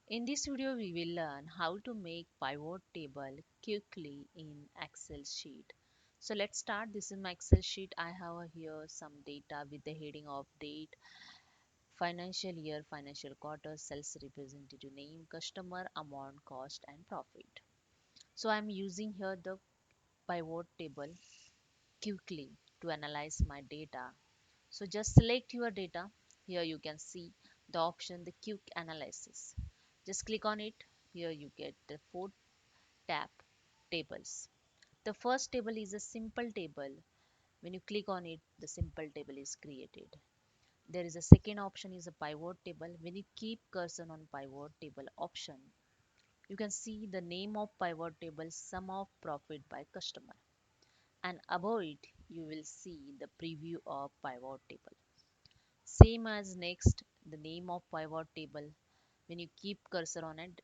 In this video, we will learn how to make pivot table quickly in Excel sheet. So let's start. This is my Excel sheet. I have here some data with the heading of date, financial year, financial quarter, sales representative name, customer, amount, cost, and profit. So I'm using here the pivot table quickly to analyze my data. So just select your data. Here you can see the option, the quick analysis. Just click on it. Here you get the 4 tab tables. The first table is a simple table. When you click on it, the simple table is created. There is a second option is a pivot table. When you keep cursor on pivot table option, you can see the name of pivot table, sum of profit by customer. And above it, you will see the preview of pivot table. Same as next, the name of pivot table. When you keep cursor on it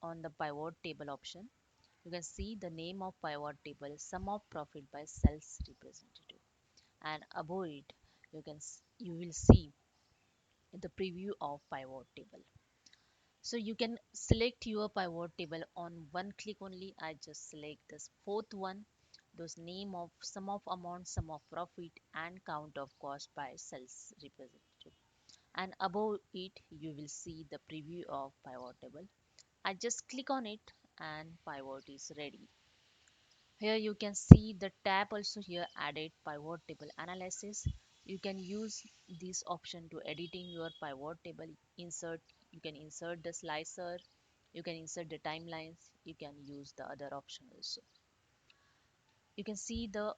on the pivot table option, you can see the name of pivot table, sum of profit by sales representative. And above it, you will see the preview of pivot table. So you can select your pivot table on one click only. I just select this fourth one, those name of sum of amount, sum of profit, and count of cost by sales representative. And above it, you will see the preview of pivot table. I just click on it and pivot is ready. Here you can see the tab also here added pivot table analysis. You can use this option to editing your pivot table. Insert, you can insert the slicer, you can insert the timelines, you can use the other option also. You can see the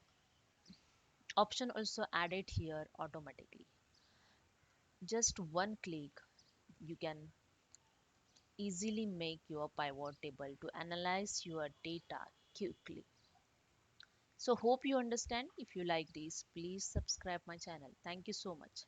option also added here automatically. Just one click, you can easily make your pivot table to analyze your data quickly. So hope you understand. If you like this, please subscribe my channel. Thank you so much.